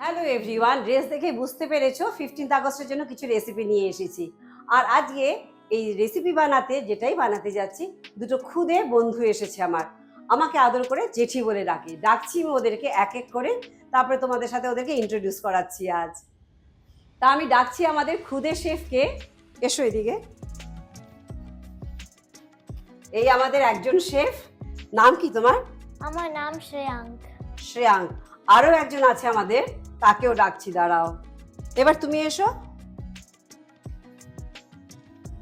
Hello everyone, dress দেখে বুঝতে পেরেছো 15th আগস্টের জন্য কিছু রেসিপি নিয়ে এসেছি। আর আজকে এই রেসিপি বানাতে যেটাই বানাতে যাচ্ছি, দুটো খুদে বন্ধু এসেছে আমার। আমাকে আদর করে জেঠি বলে ডাকছি আমি ওদেরকে এক এক করে। তারপরে তোমাদের সাথে ওদেরকে ইন্ট্রোডিউস করাচ্ছি আজ। তা আমি ডাকছি আমাদের খুদে শেফকে। এসো এদিকে। এই আমাদের একজন শেফ। নাম কি তোমার? আমার নাম শ্রেয়াঙ্ক। শ্রেয়াঙ্ক। আরও একজন আছে আমাদের, তাকেও ডাকছি, দাঁড়াও। এবার তুমি এসো।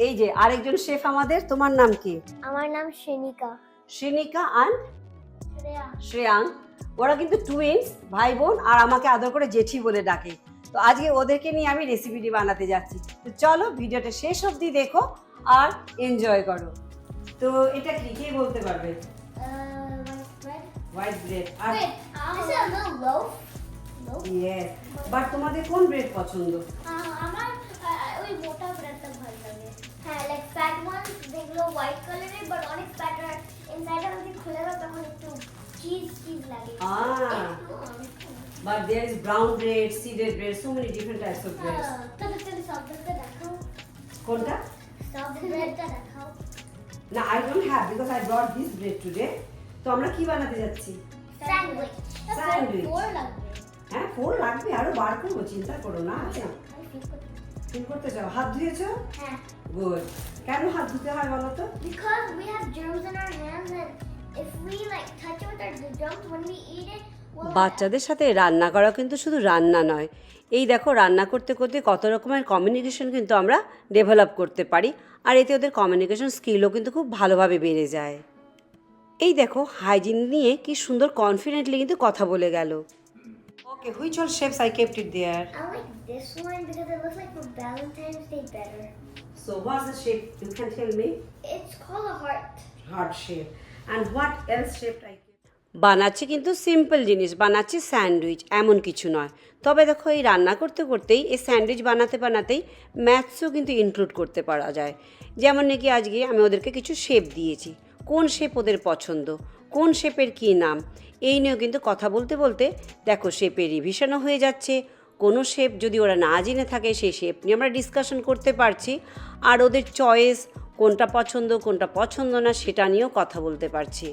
এই যে আরেকজন শেফ আমাদের, তোমার নাম কি? আমার নাম শ্রেনিকা। শ্রেনিকা আর শ্রেয়া। শ্রেয়াঙ্ক। ওরা কিন্তু টুইন্স, ভাই বোন, আর আমাকে আদর করে জেঠি বলে ডাকে। তো আজকে ওদেরকে নিয়ে আমি রেসিপিটি বানাতে যাচ্ছি। তো চলো ভিডিওটা শেষ অবধি দেখো আর এনজয় করো। তো এটা কি, কে বলতে পারবে? White bread. আর This is a little loaf. Yes, but তোমাদের কোন ব্রেড পছন্দ? আমার ওই মোটা ব্রেডটা ভালো লাগে। হ্যাঁ, লাইক ফ্যাট ওয়ান্স যেগুলো হোয়াইট কালারের বাট অনেক ফ্যাটার। ইনসাইডে যদি খুলে দাও তখন একটু চিজ লাগে। But there is brown bread, seeded bread, so many different types of breads. তবে সবটা দেখাও। কোনটা? সব ব্রেডটা দেখাও। না, I don't have because I brought this bread today. তো আমরা কি বানাতে যাচ্ছি? স্যান্ডউইচ। Sandwich. 4 লাগবে। হ্যাঁ, 4 লাগবে, আরো বার করবো, চিন্তা করো না। আছে, আমি ফিল করতে। ফিল করতে চাও? হাত ধুয়েছো? হ্যাঁ। গুড। কেন হাত ধুতে হয় বলো তো? Because we have germs in our hands and if we like touch it with our germs when we eat it, we'll বাচ্চাদের সাথে রান্না করা কিন্তু শুধু রান্না নয়। এই দেখো, রান্না করতে করতে কত রকমের কমিউনিকেশন কিন্তু আমরা ডেভেলপ করতে পারি, আর এতে ওদের কমিউনিকেশন স্কিলও কিন্তু খুব ভালোভাবে বেড়ে যায়। এই দেখো, হাইজিন নিয়ে কি সুন্দর কনফিডেন্টলি কিন্তু কথা বলে গেল। Okay, which all shapes I kept it there? I like this one because it looks like for Valentine's Day better. So what's the shape? You can tell me. It's called a heart. Heart shape. And what else shape I kept? বানাচ্ছি কিন্তু simple জিনিস, বানাচ্ছি sandwich, এমন কিছু নয়। তবে দেখো, এই রান্না করতে করতেই, এই স্যান্ডউইচ বানাতে বানাতেই ম্যাথসও কিন্তু ইনক্লুড করতে পারা যায়। যেমন নাকি আজকে আমি ওদেরকে কিছু শেপ দিয়েছি, কোন শেপ ওদের পছন্দ, কোন শেপের কী নাম, এই নিয়েও কিন্তু কথা বলতে বলতে দেখো শেপের রিভিশনও হয়ে যাচ্ছে। কোনো শেপ যদি ওরা না জেনে থাকে, সেই শেপ নিয়ে আমরা ডিসকাশন করতে পারছি, আর ওদের চয়েস কোনটা পছন্দ কোনটা পছন্দ না সেটা নিয়েও কথা বলতে পারছি।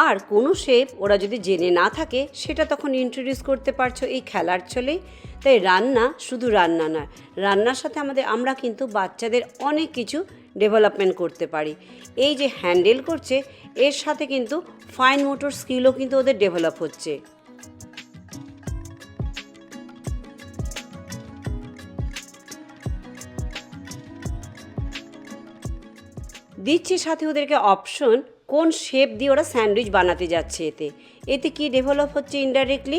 আর কোনো শেপ ওরা যদি জেনে না থাকে, সেটা তখন ইন্ট্রোডিউস করতে পারছো এই খেলার ছলেই। তাই রান্না শুধু রান্না নয়, রান্নার সাথে আমরা কিন্তু বাচ্চাদের অনেক কিছু ডেভেলপমেন্ট করতে পারি। এই যে হ্যান্ডেল করছে, এর সাথে কিন্তু ফাইন মোটর স্কিলও কিন্তু ওদের ডেভেলপ হচ্ছে। দিচ্ছি সাথে ওদেরকে অপশন, কোন শেপ দিয়ে ওরা স্যান্ডউইচ বানাতে যাচ্ছে। এতে কি ডেভেলপ হচ্ছে? Indirectly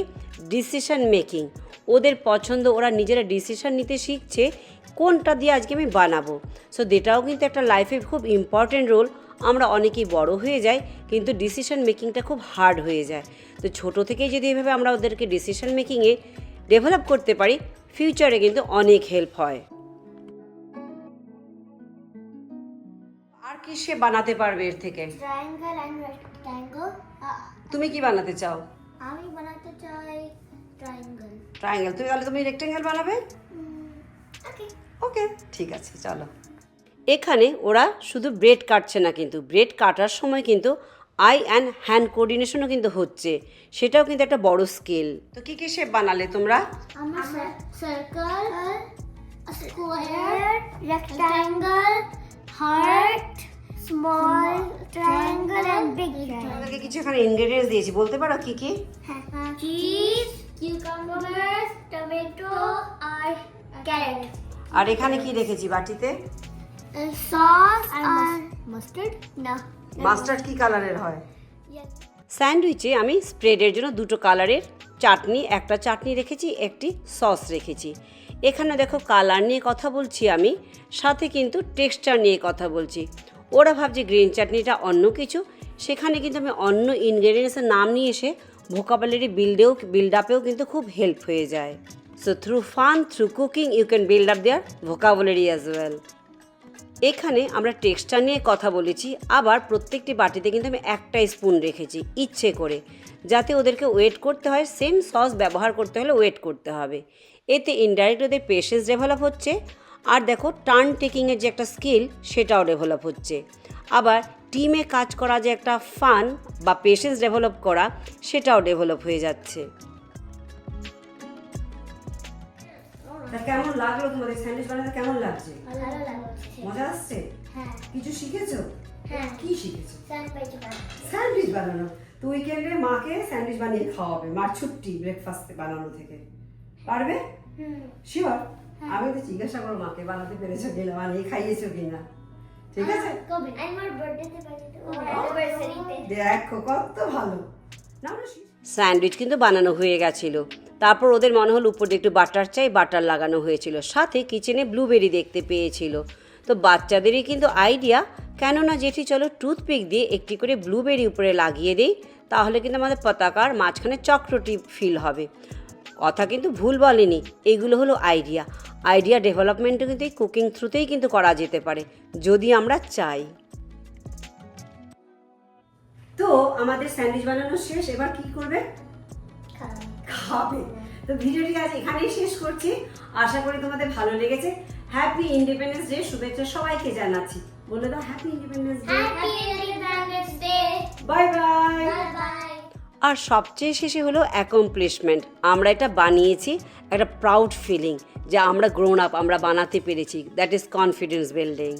decision making. ওদের পছন্দ, ওরা নিজেরা ডিসিশন নিতে শিখছে কোনটা দিয়ে আজকে আমি বানাবো। সো এটাও কিন্তু একটা লাইফে খুব ইম্পর্টেন্ট রোল। আমরা অনেকেই বড় হয়ে যাই, কিন্তু ডিসিশন মেকিংটা খুব হার্ড হয়ে যায়। তো ছোটো থেকেই যদি এভাবে আমরা ওদেরকে ডিসিশন মেকিংয়ে ডেভেলপ করতে পারি, ফিউচারে কিন্তু অনেক হেল্প হয়। আর কি সে বানাতে পারবে এর থেকে? Triangle and rectangle. তুমি কি বানাতে চাও? আমি বানাতে চাই triangle. ট্রায়াঙ্গেল। তুমি রেক্টেঙ্গেল বানাবে? Okay. ওকে, ঠিক আছে, চলো। এখানে ওরা শুধু ব্রেড কাটছে না, কিন্তু ব্রেড কাটার সময় কিন্তু আই অ্যান্ড হ্যান্ড কোঅর্ডিনেশনও কিন্তু হচ্ছে, সেটাও কিন্তু একটা বড় স্কিল। তো কি কি শেপ বানালে তোমরা? আমরা circle, a square, rectangle, heart, small triangle and big triangle. তোমাদেরকে কিছু এখানে ইনগ্রেডিয়েন্টস দিয়েছি, বলতে পারো কি কি? Cheese, cucumbers, tomato, আর carrot. আর এখানে কি রেখেছি বাটিতে? Sauce and mustard. No. Mustard কি কালারের হয়? Yes. স্যান্ডউইচে আমি স্প্রেডের জন্য দুটো কালারের চাটনি, একটা চাটনি রেখেছি, একটি সস রেখেছি। এখানে দেখো, কালার নিয়ে কথা বলছি আমি, সাথে কিন্তু টেক্সচার নিয়ে কথা বলছি। ওরা ভাবছে গ্রিন চাটনিটা অন্য কিছু, সেখানে কিন্তু আমি অন্য ইনগ্রেডিয়েন্টসের নাম নিয়ে এসে ভোকাবুলারি বিল্ড আপেও কিন্তু খুব হেল্প হয়ে যায়। So through fun, through cooking you can build up their vocabulary as well. এখানে আমরা টেক্সচার নিয়ে কথা বলেছি, আবার প্রত্যেকটি বাটিতে কিন্তু আমি একটাই স্পুন রেখেছি ইচ্ছে করে, যাতে ওদেরকে ওয়েট করতে হয়, সেম সস ব্যবহার করতে হলে ওয়েট করতে হবে। এতে ইনডাইরেক্ট ওদের পেশেন্স ডেভেলপ হচ্ছে, আর দেখো টার্ন টেকিংয়ের যে একটা স্কিল সেটাও ডেভেলপ হচ্ছে। আবার টিমে কাজ করা যে একটা ফান বা পেশেন্স ডেভেলপ করা সেটাও ডেভেলপ হয়ে যাচ্ছে। কেমন লাগলো তোমাদের স্যান্ডউইচ বানাতে? কেমন লাগছে? ভালো লাগছে। মজা আসছে? হ্যাঁ কিছু শিখেছো? হ্যাঁ কি শিখেছো? স্যান্ডউইচ বানানো। তো উইকেন্ডে মাকে স্যান্ডউইচ বানিয়ে খাওয়াবে, মার ছুটি ব্রেকফাস্টে বানানো থেকে। পারবে? শিওর? আমি তো জিজ্ঞাসা করো মাকে বানাতে পেরেছো কিনা, বানিয়ে খাইয়েছো কিনা। ঠিক আছে? কবে? আমার বার্থডেতে বানিয়ে দেবো, অ্যানিভার্সারিতে। দেখো কত ভালো। স্যান্ডউইচ কিন্তু বানানো হয়ে গেছিল। তারপর ওদের মনে হলো উপর দিয়ে একটু বাটার চাই, বাটার লাগানো হয়েছিল, সাথে কিচেনে ব্লুবেরি দেখতে পেয়েছিল। তো বাচ্চাদেরই কিন্তু আইডিয়া, কেননা জেঠি চলো টুথপিক দিয়ে একটি করে ব্লুবেরি উপরে লাগিয়ে দিই, তাহলে কিন্তু আমাদের পতাকার মাঝখানে চক্রটি ফিল হবে। কথা কিন্তু ভুল বলেনি, এগুলো হলো আইডিয়া ডেভেলপমেন্টও কিন্তু এই কুকিং থ্রুতেই কিন্তু করা যেতে পারে যদি আমরা চাই। তো আমাদের স্যান্ডউইচ বানানো শেষ, এবার কি করবে? খাবে। তো ভিডিওটি আজ এখানেই শেষ করছি, আশা করি তোমাদের ভালো লেগেছে। হ্যাপি ইন্ডিপেন্ডেন্স ডে শুভেচ্ছা সবাইকে জানাচ্ছি। বলে দাও happy Independence Day. Bye bye. আর সবচেয়ে শেষে হলো অ্যাকমপ্লিশমেন্ট, আমরা এটা বানিয়েছি, একটা প্রাউড ফিলিং যে আমরা গ্রোন আপ, আমরা বানাতে পেরেছি, দ্যাট ইজ কনফিডেন্স বিল্ডিং।